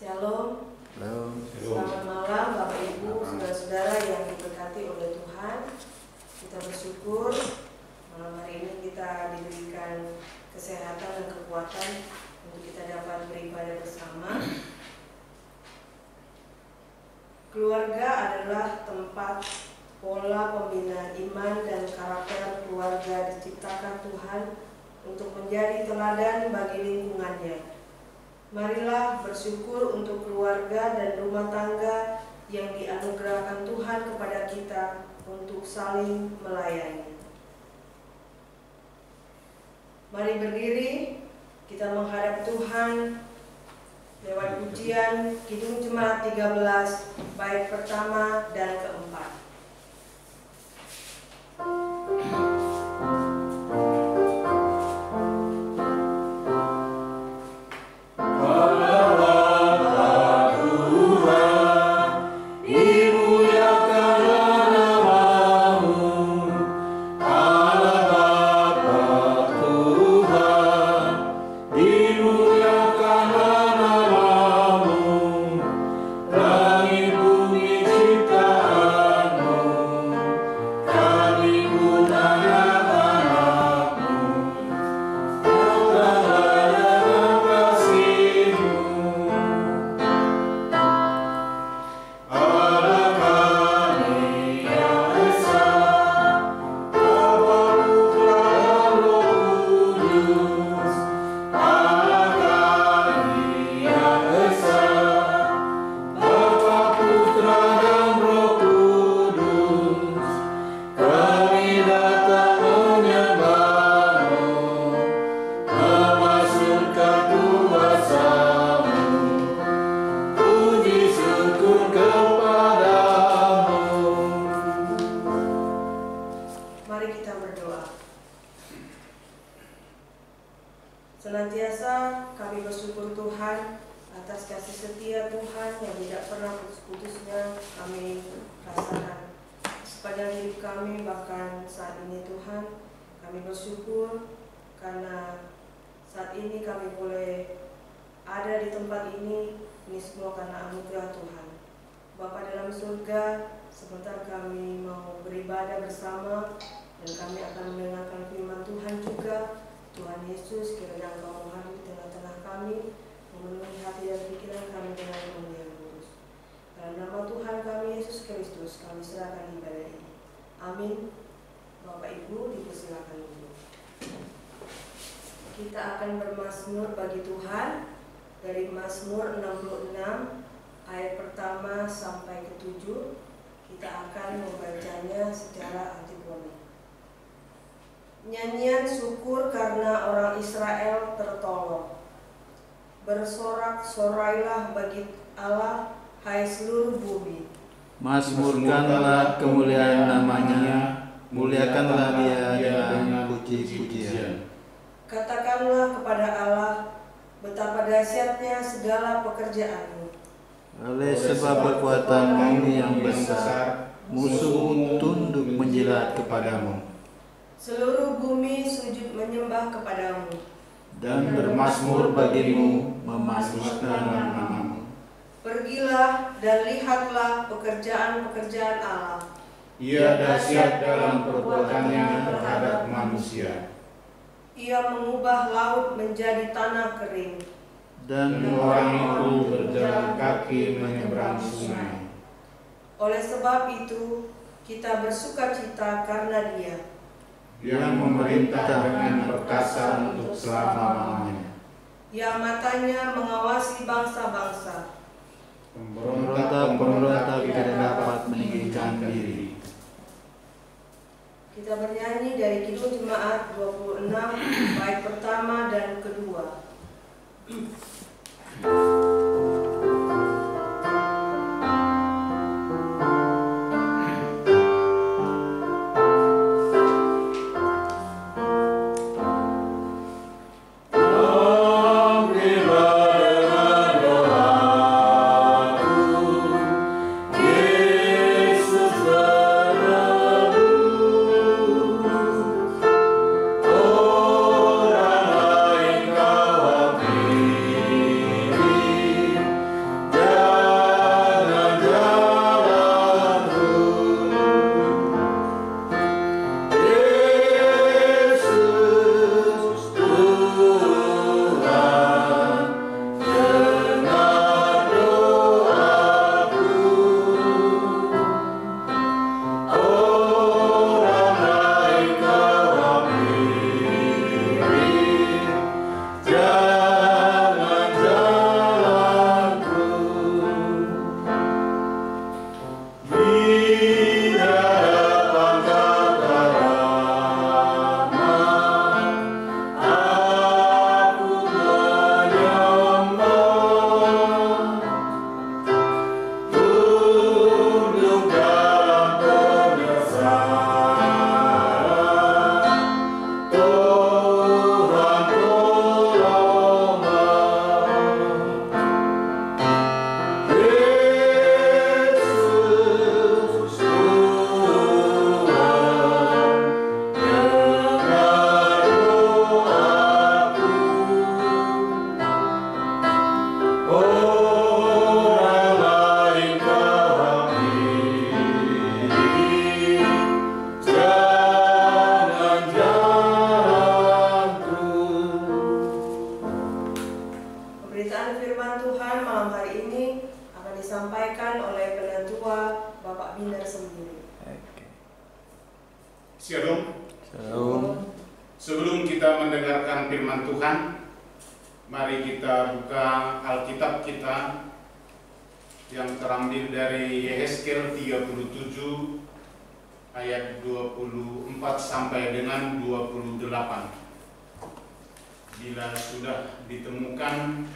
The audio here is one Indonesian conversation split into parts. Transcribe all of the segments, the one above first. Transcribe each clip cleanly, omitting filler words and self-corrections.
Shalom. Shalom. Selamat malam Bapak Ibu, saudara-saudara yang diberkati oleh Tuhan. Kita bersyukur malam hari ini kita diberikan kesehatan dan kekuatan untuk kita dapat beribadah bersama. Keluarga adalah tempat pola pembinaan iman dan karakter keluarga diciptakan Tuhan untuk menjadi teladan bagi lingkungannya. Marilah bersyukur untuk keluarga dan rumah tangga yang dianugerahkan Tuhan kepada kita untuk saling melayani. Mari berdiri, kita menghadap Tuhan lewat pujian Kidung Jemaat 13, bait pertama dan keempat. Senantiasa kami bersyukur Tuhan atas kasih setia Tuhan yang tidak pernah putus-putusnya kami rasakan sepanjang hidup kami, bahkan saat ini Tuhan. Kami bersyukur karena saat ini kami boleh ada di tempat ini semua karena anugerah Tuhan. Bapa dalam surga, sebentar kami mau beribadah bersama dan kami akan mendengarkan firman Tuhan juga. Tuhan Yesus, kiranya Engkau hadir di tengah-tengah kami, memenuhi hati dan pikiran kami dengan Roh yang kudus. Dalam nama Tuhan kami Yesus Kristus, kami serahkan ibadah ini. Amin. Bapak Ibu, dipersilakan dulu. Kita akan bermazmur bagi Tuhan dari Mazmur 66 ayat pertama sampai ke-7. Kita akan membacanya secara antifonik. Nyanyian syukur karena orang Israel tertolong. Bersorak-sorailah bagi Allah, hai seluruh bumi. Mazmurkanlah kemuliaan namanya, muliakanlah Dia dengan puji-pujian. Katakanlah kepada Allah, betapa dahsyatnya segala pekerjaanmu. Oleh sebab perbuatanmu yang besar, musuhmu tunduk menjilat kepadamu. Seluruh bumi sujud menyembah kepadamu. Dan bermazmur bagimu, memazmurkan namamu. Pergilah dan lihatlah pekerjaan-pekerjaan Allah. Ia dahsyat dalam perbuatannya terhadap manusia. Ia mengubah laut menjadi tanah kering. Dan orang itu berjalan kaki menyeberang sungai. Oleh sebab itu, kita bersukacita karena Dia. Yang memerintah dengan perkasa untuk selama-lamanya. Yang matanya mengawasi bangsa-bangsa. pemberontak-pemberontak tidak dapat meninggikan diri. Kita bernyanyi dari Kidung Jemaat 26 bait pertama dan kedua. Orang lain kau Pembacaan firman Tuhan malam hari ini akan disampaikan oleh Penatua Bapak Binder sendiri. Shalom. Shalom. Sebelum kita mendengarkan firman Tuhan, mari kita buka Alkitab kita yang terambil dari Yehezkiel 37 ayat 24 sampai dengan 28. Bila sudah ditemukan,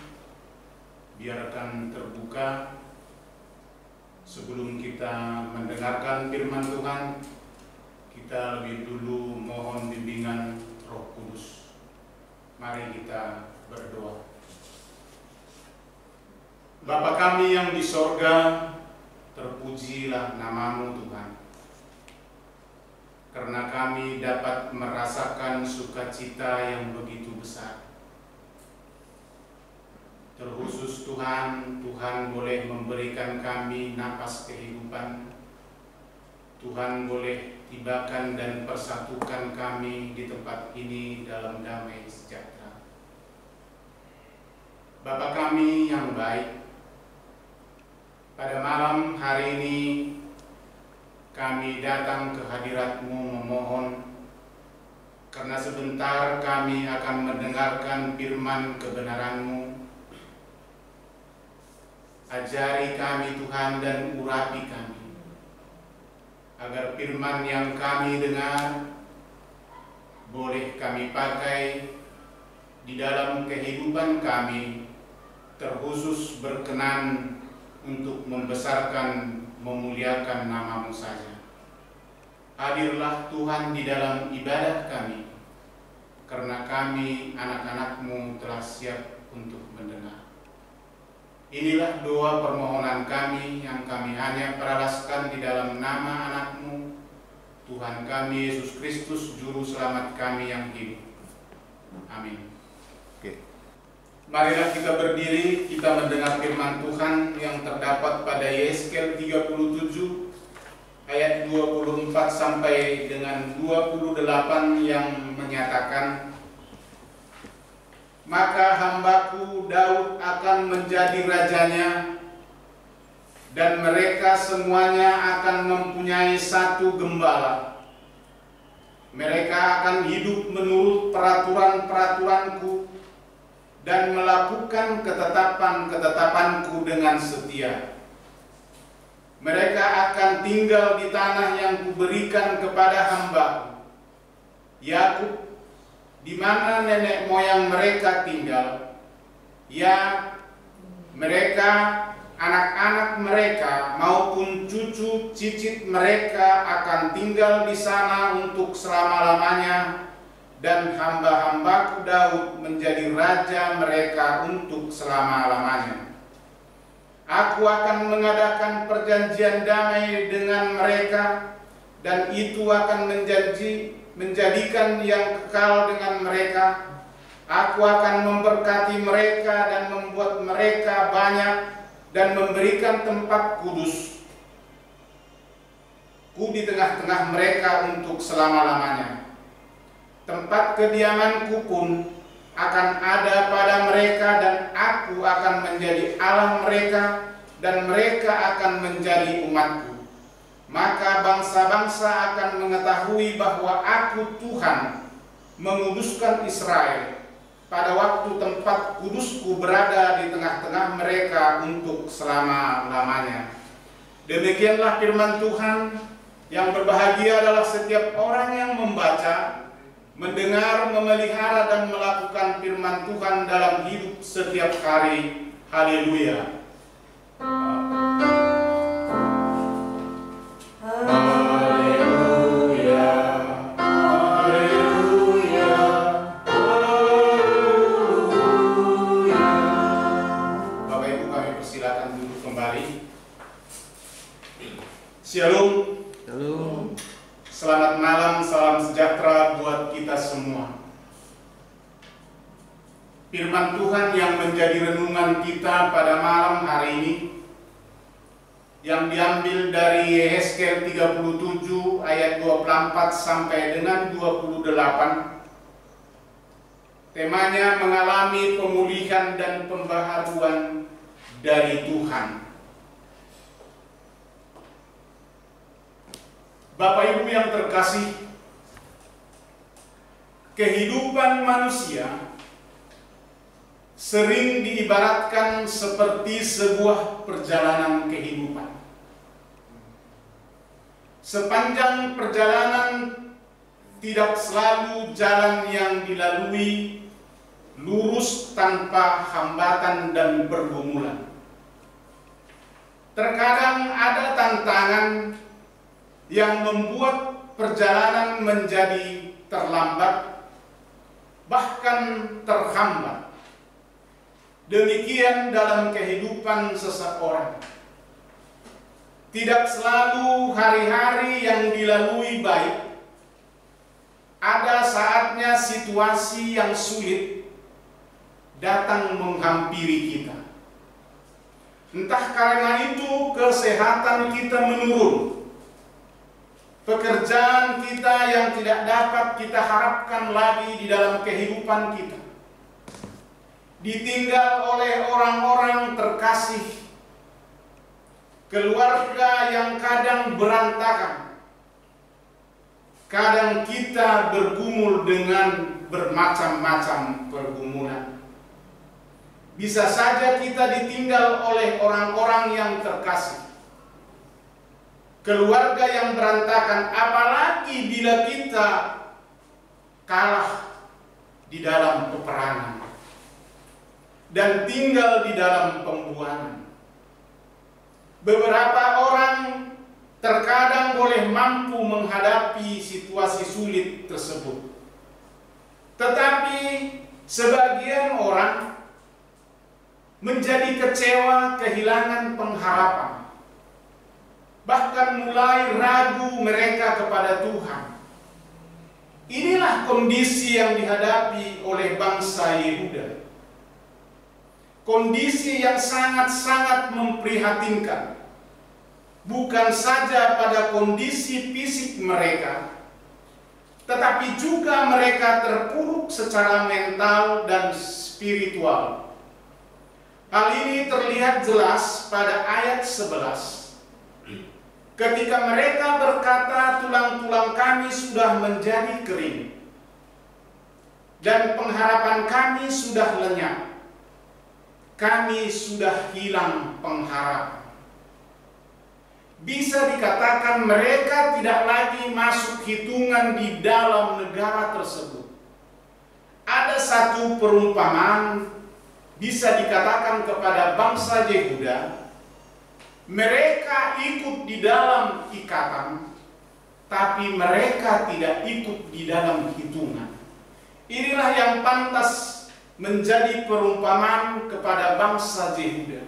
biarkan terbuka. Sebelum kita mendengarkan firman Tuhan, kita lebih dulu mohon bimbingan Roh Kudus. Mari kita berdoa. Bapa kami yang di sorga, terpujilah namamu Tuhan. Karena kami dapat merasakan sukacita yang begitu besar. Terkhusus Tuhan boleh memberikan kami napas kehidupan. Tuhan boleh tibakan dan persatukan kami di tempat ini dalam damai sejahtera. Bapa kami yang baik, pada malam hari ini kami datang ke hadirat-Mu memohon, karena sebentar kami akan mendengarkan firman kebenaran-Mu. Ajari kami Tuhan dan urapi kami, agar firman yang kami dengar boleh kami pakai di dalam kehidupan kami, terkhusus berkenan untuk membesarkan, memuliakan nama-Mu saja. Hadirlah Tuhan di dalam ibadat kami, karena kami anak-anak-Mu telah siap untuk mendengar. Inilah doa permohonan kami yang kami hanya peralaskan di dalam nama anak-Mu, Tuhan kami Yesus Kristus, Juru Selamat kami yang hidup. Amin. Marilah kita berdiri, kita mendengar firman Tuhan yang terdapat pada Yehezkiel 37 ayat 24 sampai dengan 28 yang menyatakan, maka hambaku Daud akan menjadi rajanya, dan mereka semuanya akan mempunyai satu gembala. Mereka akan hidup menurut peraturan-peraturanku dan melakukan ketetapan-ketetapanku dengan setia. Mereka akan tinggal di tanah yang kuberikan kepada hambaku Yakub, di mana nenek moyang mereka tinggal. Ya, mereka, anak-anak mereka maupun cucu cicit mereka akan tinggal di sana untuk selama-lamanya, dan hamba-hambaku Daud menjadi raja mereka untuk selama-lamanya. Aku akan mengadakan perjanjian damai dengan mereka, dan itu akan menjadikan yang kekal dengan mereka. Aku akan memberkati mereka dan membuat mereka banyak, dan memberikan tempat kudus di tengah-tengah mereka untuk selama-lamanya. Tempat kediamanku pun akan ada pada mereka, dan aku akan menjadi Allah mereka, dan mereka akan menjadi umatku. Maka bangsa-bangsa akan mengetahui bahwa aku Tuhan menguduskan Israel pada waktu tempat kudusku berada di tengah-tengah mereka untuk selama-lamanya. Demikianlah firman Tuhan. Yang berbahagia adalah setiap orang yang membaca, mendengar, memelihara, dan melakukan firman Tuhan dalam hidup setiap hari. Haleluya. Haleluya. Haleluya. Haleluya. Bapak Ibu, kami persilakan duduk kembali. Shalom. Shalom. Selamat malam, salam sejahtera buat kita semua. Firman Tuhan yang menjadi renungan kita pada malam hari ini, yang diambil dari Yehezkiel 37 ayat 24 sampai dengan 28, Temanya mengalami pemulihan dan pembaharuan dari Tuhan. Bapak Ibu yang terkasih, kehidupan manusia sering diibaratkan seperti sebuah perjalanan kehidupan. Sepanjang perjalanan tidak selalu jalan yang dilalui lurus tanpa hambatan dan pergumulan. Terkadang ada tantangan yang membuat perjalanan menjadi terlambat, bahkan terhambat. Demikian dalam kehidupan seseorang. Tidak selalu hari-hari yang dilalui baik. Ada saatnya situasi yang sulit datang menghampiri kita. Entah karena itu kesehatan kita menurun, pekerjaan kita yang tidak dapat kita harapkan lagi di dalam kehidupan kita, ditinggal oleh orang-orang terkasih, keluarga yang kadang berantakan, kadang kita bergumul dengan bermacam-macam pergumulan. Bisa saja kita ditinggal oleh orang-orang yang terkasih, keluarga yang berantakan, apalagi bila kita kalah di dalam peperangan dan tinggal di dalam pembuangan. Beberapa orang terkadang boleh mampu menghadapi situasi sulit tersebut, tetapi sebagian orang menjadi kecewa, kehilangan pengharapan, bahkan mulai ragu mereka kepada Tuhan. Inilah kondisi yang dihadapi oleh bangsa Yehuda. Kondisi yang sangat-sangat memprihatinkan, bukan saja pada kondisi fisik mereka, tetapi juga mereka terpuruk secara mental dan spiritual. Hal ini terlihat jelas pada ayat 11. Ketika mereka berkata, tulang-tulang kami sudah menjadi kering, dan pengharapan kami sudah lenyap. Kami sudah hilang pengharapan. Bisa dikatakan mereka tidak lagi masuk hitungan di dalam negara tersebut. Ada satu perumpamaan bisa dikatakan kepada bangsa Yehuda, mereka ikut di dalam ikatan, tapi mereka tidak ikut di dalam hitungan. Inilah yang pantas menjadi perumpamaan kepada bangsa Yehuda.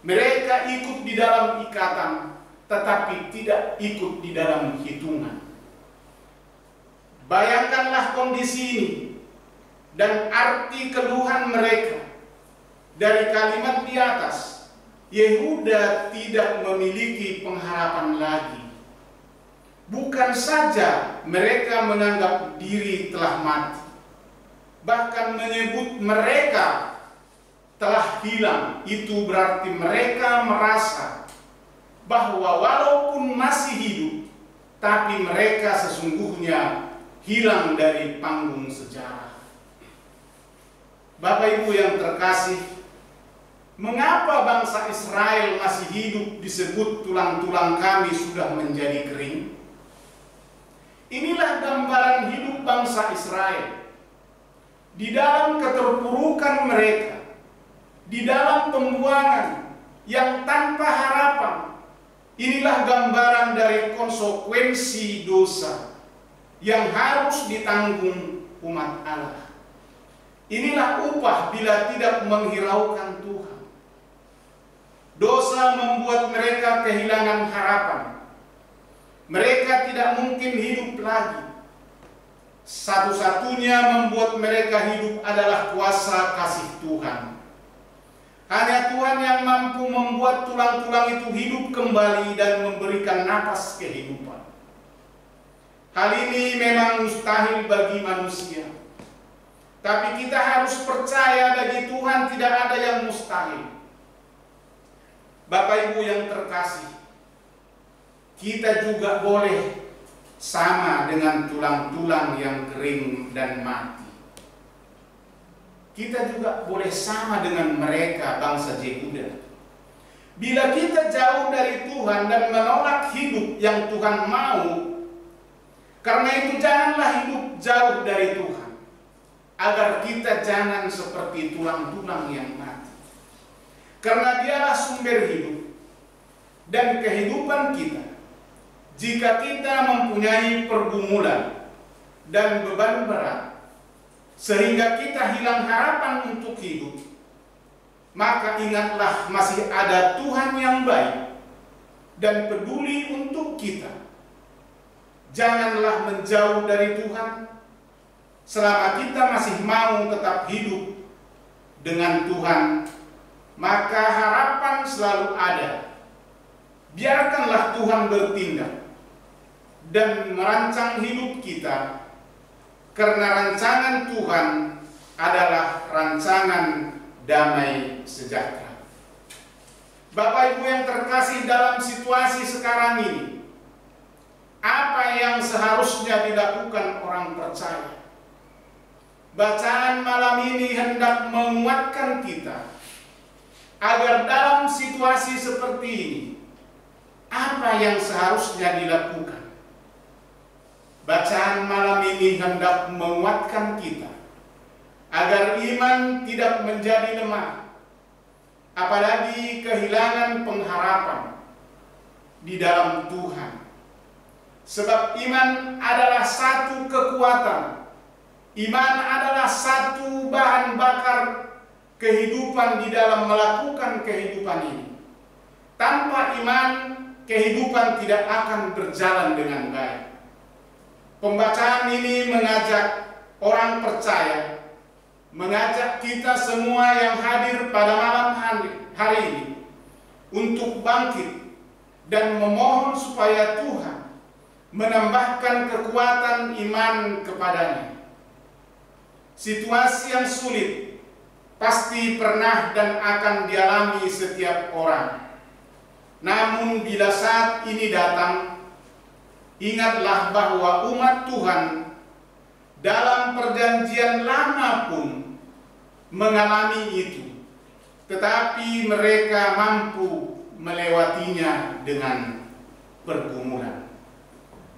Mereka ikut di dalam ikatan, tetapi tidak ikut di dalam hitungan. Bayangkanlah kondisi ini dan arti keluhan mereka. Dari kalimat di atas, Yehuda tidak memiliki pengharapan lagi. Bukan saja mereka menganggap diri telah mati, bahkan menyebut mereka telah hilang. Itu berarti mereka merasa bahwa walaupun masih hidup, tapi mereka sesungguhnya hilang dari panggung sejarah. Bapak Ibu yang terkasih, mengapa bangsa Israel masih hidup disebut tulang-tulang kami sudah menjadi kering? Inilah gambaran hidup bangsa Israel. Di dalam keterpurukan mereka, di dalam pembuangan yang tanpa harapan, inilah gambaran dari konsekuensi dosa yang harus ditanggung umat Allah. Inilah upah bila tidak menghiraukan Tuhan. Dosa membuat mereka kehilangan harapan. Mereka tidak mungkin hidup lagi. Satu-satunya membuat mereka hidup adalah kuasa kasih Tuhan. Hanya Tuhan yang mampu membuat tulang-tulang itu hidup kembali dan memberikan napas kehidupan. Hal ini memang mustahil bagi manusia. Tapi kita harus percaya bagi Tuhan tidak ada yang mustahil. Bapak Ibu yang terkasih, kita juga boleh sama dengan tulang-tulang yang kering dan mati. Kita juga boleh sama dengan mereka, bangsa Yehuda. Bila kita jauh dari Tuhan dan menolak hidup yang Tuhan mau, karena itu janganlah hidup jauh dari Tuhan, agar kita jangan seperti tulang-tulang yang mati. Karena Dialah sumber hidup dan kehidupan kita. Jika kita mempunyai pergumulan dan beban berat, sehingga kita hilang harapan untuk hidup, maka ingatlah masih ada Tuhan yang baik dan peduli untuk kita. Janganlah menjauh dari Tuhan selama kita masih mau tetap hidup dengan Tuhan, maka harapan selalu ada. Biarkanlah Tuhan bertindak dan merancang hidup kita, karena rancangan Tuhan adalah rancangan damai sejahtera. Bapak Ibu yang terkasih, dalam situasi sekarang ini, apa yang seharusnya dilakukan orang percaya? Bacaan malam ini hendak menguatkan kita agar dalam situasi seperti ini, apa yang seharusnya dilakukan? Bacaan malam ini hendak menguatkan kita agar iman tidak menjadi lemah, apalagi kehilangan pengharapan di dalam Tuhan. Sebab iman adalah satu kekuatan. Iman adalah satu bahan bakar kehidupan di dalam melakukan kehidupan ini. Tanpa iman, kehidupan tidak akan berjalan dengan baik. Pembacaan ini mengajak orang percaya, mengajak kita semua yang hadir pada malam hari ini untuk bangkit dan memohon supaya Tuhan menambahkan kekuatan iman kepadanya. Situasi yang sulit pasti pernah dan akan dialami setiap orang. Namun bila saat ini datang, ingatlah bahwa umat Tuhan dalam perjanjian lama pun mengalami itu, tetapi mereka mampu melewatinya dengan pergumulan.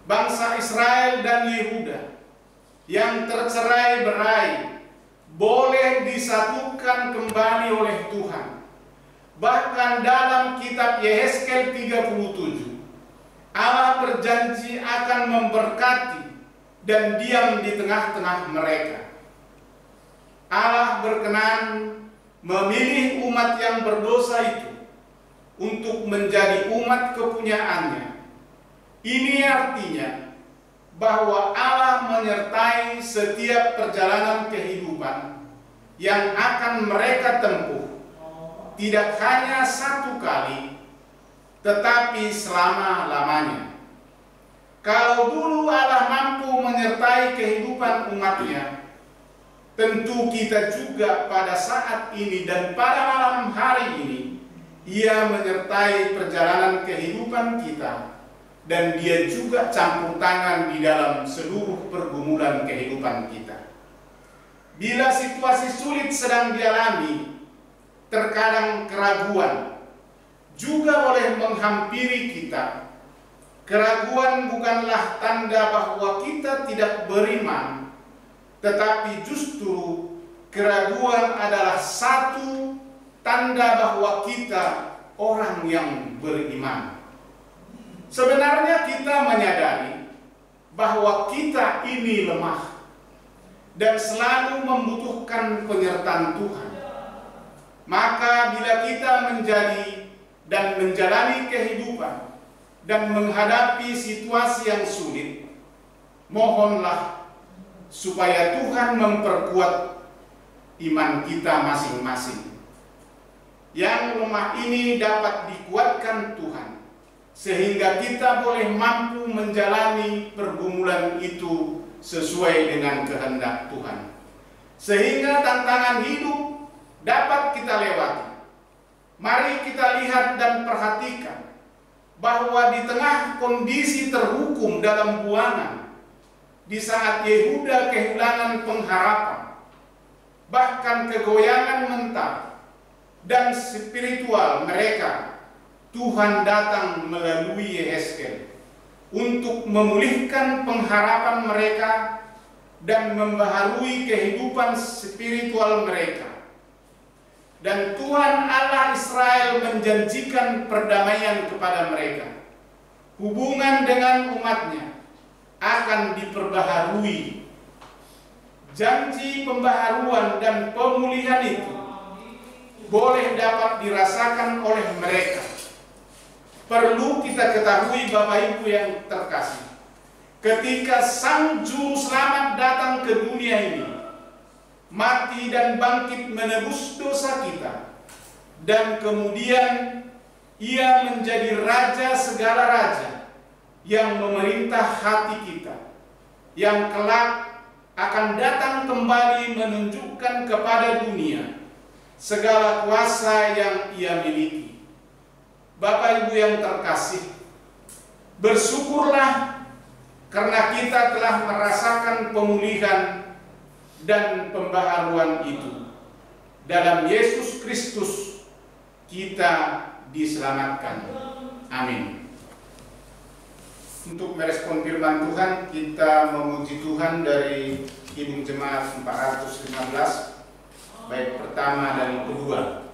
Bangsa Israel dan Yehuda yang tercerai-berai boleh disatukan kembali oleh Tuhan. Bahkan dalam kitab Yehezkel 37, Allah berjanji akan memberkati dan diam di tengah-tengah mereka. Allah berkenan memilih umat yang berdosa itu untuk menjadi umat kepunyaannya. Ini artinya bahwa Allah menyertai setiap perjalanan kehidupan yang akan mereka tempuh, tidak hanya satu kali, tetapi selama-lamanya. Kalau dulu Allah mampu menyertai kehidupan umatnya, tentu kita juga pada saat ini dan pada malam hari ini, Ia menyertai perjalanan kehidupan kita, dan Dia juga campur tangan di dalam seluruh pergumulan kehidupan kita. Bila situasi sulit sedang dialami, terkadang keraguan juga boleh menghampiri kita. Keraguan bukanlah tanda bahwa kita tidak beriman, tetapi justru keraguan adalah satu tanda bahwa kita orang yang beriman. Sebenarnya kita menyadari bahwa kita ini lemah dan selalu membutuhkan penyertaan Tuhan. Maka bila kita menjadi dan menjalani kehidupan dan menghadapi situasi yang sulit, mohonlah supaya Tuhan memperkuat iman kita masing-masing. Yang lemah ini dapat dikuatkan Tuhan, sehingga kita boleh mampu menjalani pergumulan itu sesuai dengan kehendak Tuhan. sehingga tantangan hidup dapat kita lewati. Mari kita lihat dan perhatikan bahwa di tengah kondisi terhukum dalam buangan, di saat Yehuda kehilangan pengharapan, bahkan kegoyangan mental dan spiritual mereka, Tuhan datang melalui Yehezkel untuk memulihkan pengharapan mereka dan membaharui kehidupan spiritual mereka. Dan Tuhan Allah Israel menjanjikan perdamaian kepada mereka. Hubungan dengan umatnya akan diperbaharui. Janji pembaharuan dan pemulihan itu boleh dapat dirasakan oleh mereka. Perlu kita ketahui Bapak Ibu yang terkasih, ketika Sang Juru Selamat datang ke dunia ini, mati dan bangkit menebus dosa kita, dan kemudian Ia menjadi Raja segala raja yang memerintah hati kita, yang kelak akan datang kembali menunjukkan kepada dunia segala kuasa yang Ia miliki. Bapak Ibu yang terkasih, bersyukurlah karena kita telah merasakan pemulihan dan pembaharuan itu. Dalam Yesus Kristus kita diselamatkan. Amin. Untuk merespon firman Tuhan, kita memuji Tuhan dari Kidung Jemaat 415, baik pertama dan kedua.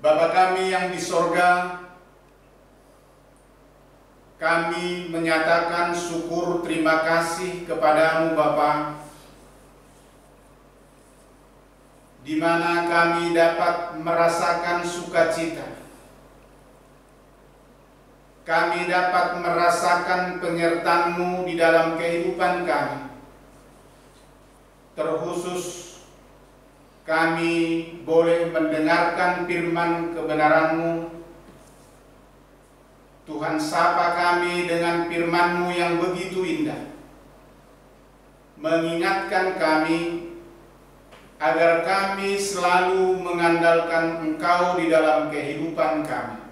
Bapa kami yang di sorga, kami menyatakan syukur terima kasih kepadamu Bapa, di mana kami dapat merasakan sukacita. Kami dapat merasakan penyertaan-Mu di dalam kehidupan kami. Terkhusus kami boleh mendengarkan firman kebenaran-Mu. Tuhan, sapa kami dengan firman-Mu yang begitu indah, mengingatkan kami agar kami selalu mengandalkan Engkau di dalam kehidupan kami.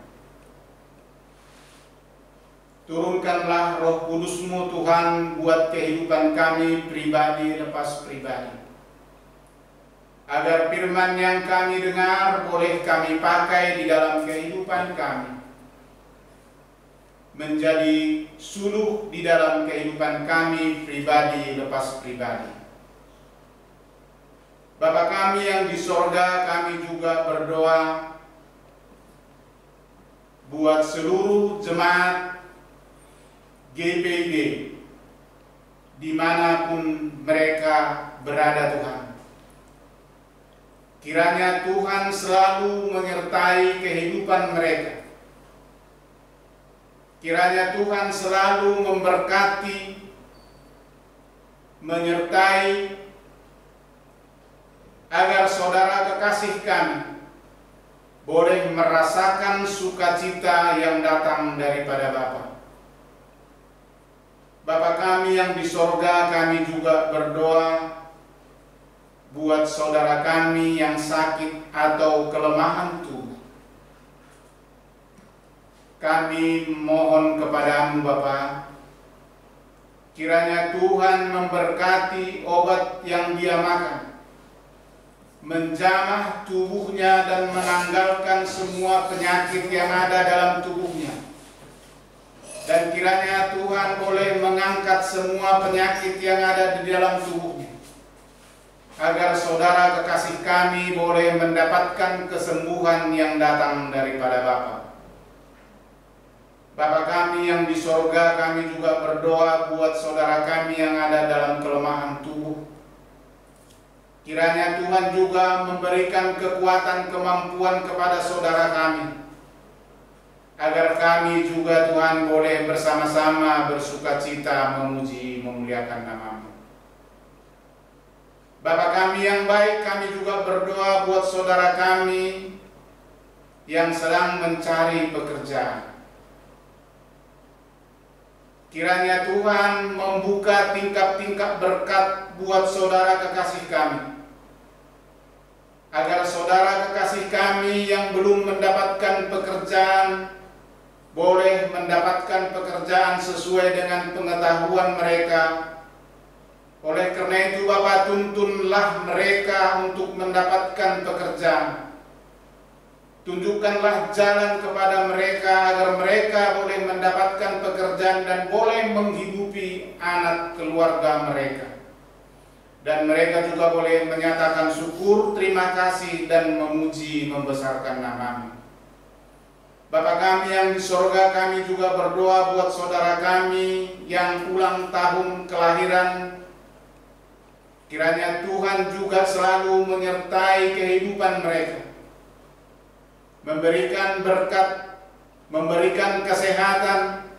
Turunkanlah Roh Kudus-Mu Tuhan buat kehidupan kami pribadi lepas pribadi. Agar firman yang kami dengar boleh kami pakai di dalam kehidupan kami. Menjadi suluh di dalam kehidupan kami pribadi lepas pribadi. Bapa kami yang di sorga, kami juga berdoa buat seluruh jemaat GPIB dimanapun mereka berada Tuhan. Kiranya Tuhan selalu menyertai kehidupan mereka. Kiranya Tuhan selalu memberkati, menyertai, agar saudara kekasih kami boleh merasakan sukacita yang datang daripada Bapa. Bapa kami yang di sorga, kami juga berdoa buat saudara kami yang sakit atau kelemahan tubuh. Kami mohon kepadamu Bapa, kiranya Tuhan memberkati obat yang dia makan, menjamah tubuhnya dan menanggalkan semua penyakit yang ada dalam tubuhnya. Dan kiranya Tuhan boleh mengangkat semua penyakit yang ada di dalam tubuhnya, agar saudara kekasih kami boleh mendapatkan kesembuhan yang datang daripada Bapa. Bapa kami yang di sorga, kami juga berdoa buat saudara kami yang ada dalam kelemahan tubuh. Kiranya Tuhan juga memberikan kekuatan kemampuan kepada saudara kami, agar kami juga Tuhan boleh bersama-sama bersukacita memuji memuliakan nama-Mu. Bapa kami yang baik, kami juga berdoa buat saudara kami yang sedang mencari pekerjaan. Kiranya Tuhan membuka tingkap-tingkap berkat buat saudara kekasih kami, agar saudara kekasih kami yang belum mendapatkan pekerjaan boleh mendapatkan pekerjaan sesuai dengan pengetahuan mereka. Oleh karena itu Bapa, tuntunlah mereka untuk mendapatkan pekerjaan. Tunjukkanlah jalan kepada mereka agar mereka boleh mendapatkan pekerjaan dan boleh menghidupi anak keluarga mereka. Dan mereka juga boleh menyatakan syukur, terima kasih, dan memuji membesarkan nama-Mu. Bapa kami yang di sorga, kami juga berdoa buat saudara kami yang ulang tahun kelahiran. Kiranya Tuhan juga selalu menyertai kehidupan mereka, memberikan berkat, memberikan kesehatan.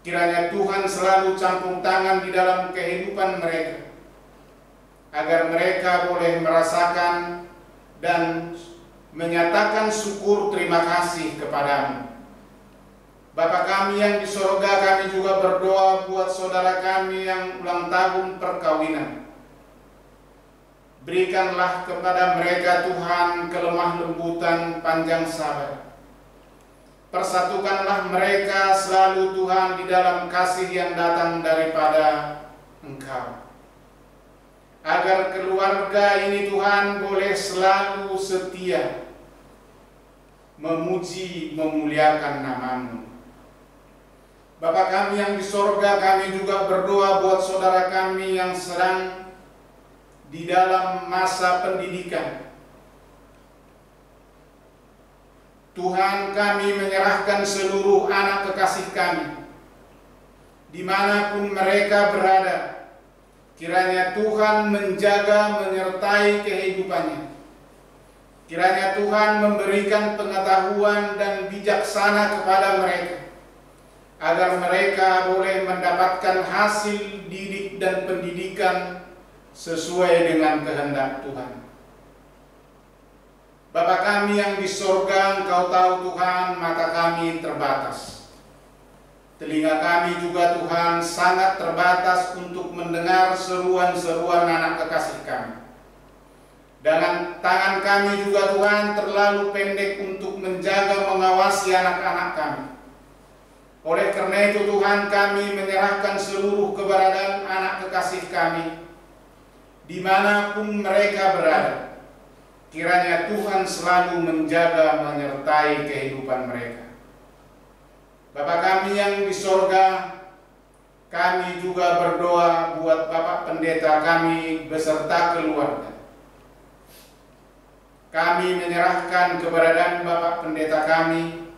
Kiranya Tuhan selalu campur tangan di dalam kehidupan mereka, agar mereka boleh merasakan dan menyatakan syukur terima kasih kepadamu. Bapa kami yang di sorga, kami juga berdoa buat saudara kami yang ulang tahun perkawinan. Berikanlah kepada mereka Tuhan kelemah lembutan, panjang sabar. Persatukanlah mereka selalu Tuhan di dalam kasih yang datang daripada Engkau, agar keluarga ini Tuhan boleh selalu setia memuji memuliakan nama-Mu. Bapa kami yang di sorga, kami juga berdoa buat saudara kami yang sedang di dalam masa pendidikan. Tuhan, kami menyerahkan seluruh anak kekasih kami dimanapun mereka berada. Kiranya Tuhan menjaga, menyertai kehidupannya. Kiranya Tuhan memberikan pengetahuan dan bijaksana kepada mereka, agar mereka boleh mendapatkan hasil didik dan pendidikan sesuai dengan kehendak Tuhan. Bapa kami yang di sorga, Engkau tahu Tuhan, mata kami terbatas. Telinga kami juga Tuhan sangat terbatas untuk mendengar seruan-seruan anak kekasih kami. Dan tangan kami juga Tuhan terlalu pendek untuk menjaga mengawasi anak-anak kami. Oleh karena itu Tuhan, kami menyerahkan seluruh keberadaan anak kekasih kami dimanapun mereka berada. Kiranya Tuhan selalu menjaga menyertai kehidupan mereka. Bapa kami yang di sorga, kami juga berdoa buat Bapak Pendeta kami beserta keluarga. Kami menyerahkan keberadaan Bapak Pendeta kami.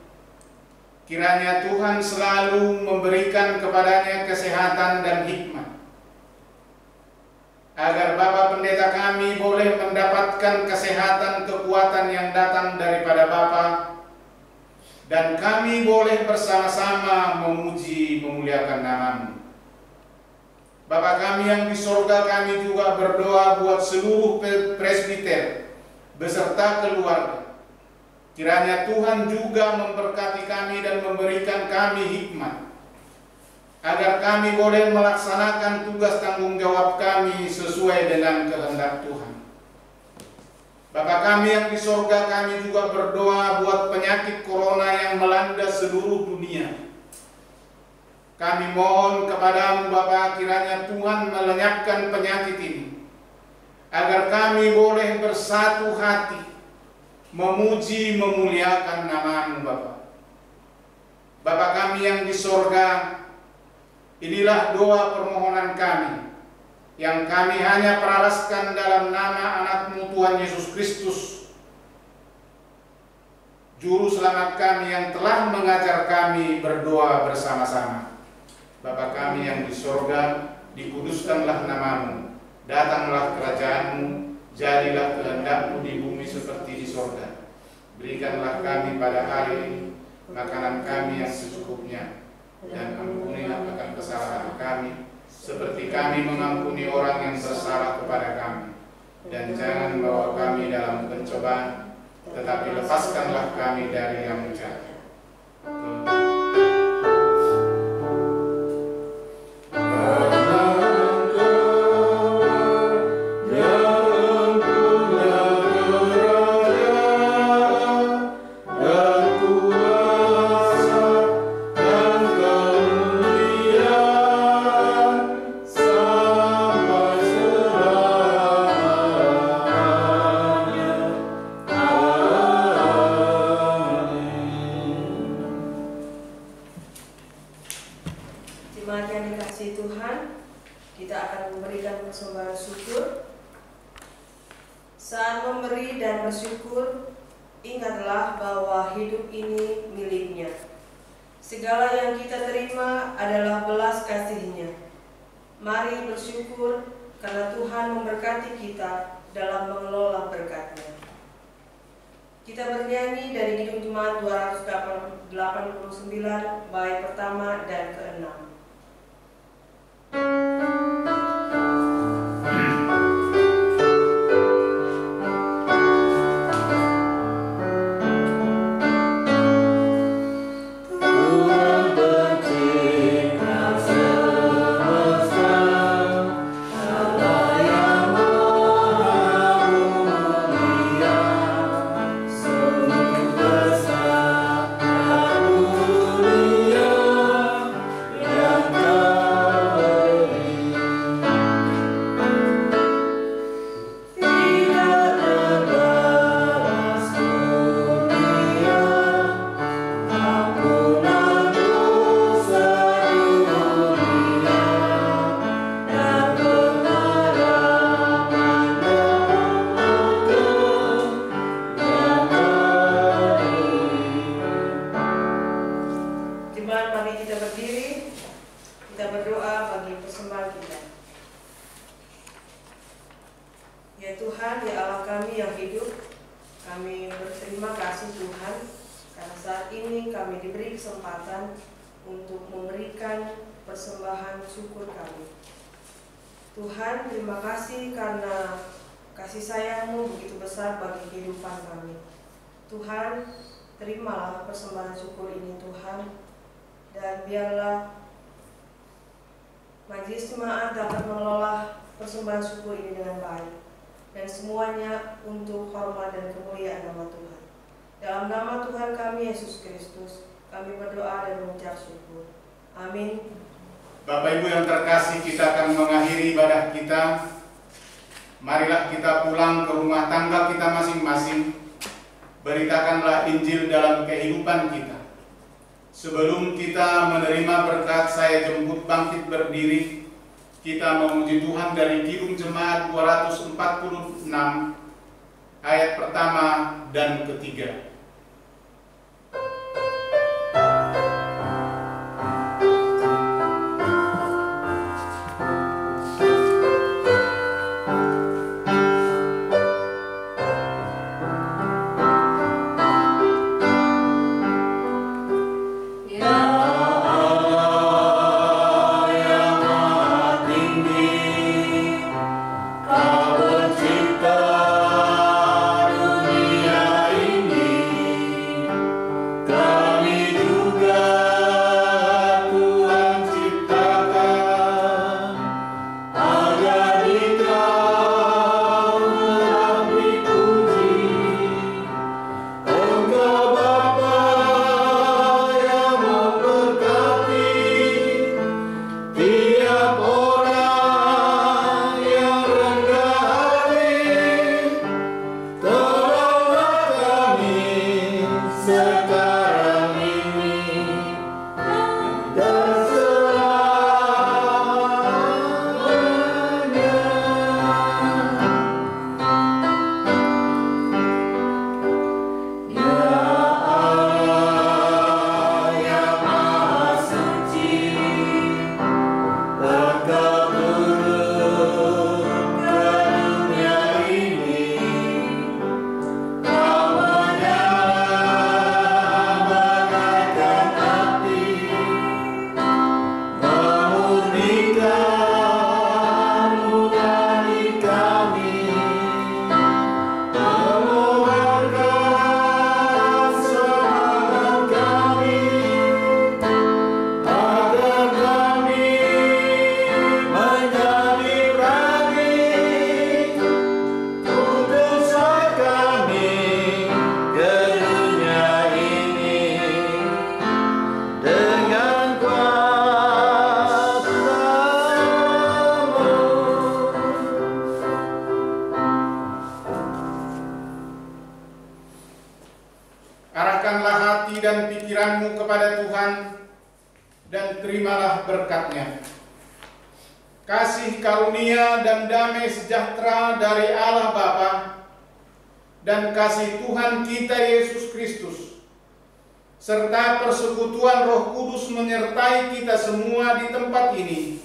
Kiranya Tuhan selalu memberikan kepadanya kesehatan dan hikmat, agar Bapak Pendeta kami boleh mendapatkan kesehatan, kekuatan yang datang daripada Bapa, dan kami boleh bersama-sama memuji memuliakan nama-Mu. Bapa kami yang di sorga, kami juga berdoa buat seluruh presbiter beserta keluarga. Kiranya Tuhan juga memberkati kami dan memberikan kami hikmat, agar kami boleh melaksanakan tugas tanggung jawab kami sesuai dengan kehendak Tuhan. Bapa kami yang di sorga, kami juga berdoa buat penyakit corona yang melanda seluruh dunia. Kami mohon kepada-Mu Bapa, kiranya Tuhan melenyapkan penyakit ini, agar kami boleh bersatu hati memuji memuliakan nama-Mu Bapa. Bapa kami yang di sorga, inilah doa permohonan kami, yang kami hanya peralaskan dalam nama anak-Mu Tuhan Yesus Kristus, Juru Selamat kami yang telah mengajar kami berdoa bersama-sama. Bapa kami yang di sorga, dikuduskanlah nama-Mu, datanglah kerajaan-Mu, jadilah kehendak-Mu di bumi seperti di sorga. Berikanlah kami pada hari ini makanan kami yang secukupnya, dan ampunilah akan kesalahan kami, seperti kami mengampuni orang yang bersalah kepada kami. Dan jangan bawa kami dalam pencobaan, tetapi lepaskanlah kami dari yang jahat. Saat memberi dan bersyukur, ingatlah bahwa hidup ini miliknya. Segala yang kita terima adalah belas kasih-Nya. Mari bersyukur karena Tuhan memberkati kita dalam mengelola berkat-Nya. Kita bernyanyi dari Kidung Jemaat 289, bait pertama dan ke-6. Ya Tuhan, ya Allah kami yang hidup, kami berterima kasih Tuhan karena saat ini kami diberi kesempatan untuk memberikan persembahan syukur kami. Tuhan, terima kasih karena kasih sayang-Mu begitu besar bagi kehidupan kami. Tuhan, terimalah persembahan syukur ini Tuhan, dan biarlah majelis jemaat dapat mengelola persembahan syukur ini dengan baik, dan semuanya untuk hormat dan kemuliaan nama Tuhan. Dalam nama Tuhan kami Yesus Kristus, Kami berdoa dan mengucap syukur. Amin. Bapak Ibu yang terkasih, kita akan mengakhiri ibadah kita. Marilah kita pulang ke rumah tangga kita masing-masing. Beritakanlah Injil dalam kehidupan kita. Sebelum kita menerima berkat saya jemput bangkit berdiri, kita memuji Tuhan dari Kidung Jemaat 246 ayat pertama dan ketiga. Arahkanlah hati dan pikiranmu kepada Tuhan dan terimalah berkat-Nya. Kasih karunia dan damai sejahtera dari Allah Bapa dan kasih Tuhan kita Yesus Kristus serta persekutuan Roh Kudus menyertai kita semua di tempat ini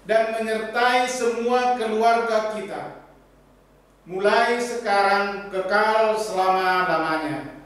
dan menyertai semua keluarga kita, mulai sekarang kekal selama-lamanya.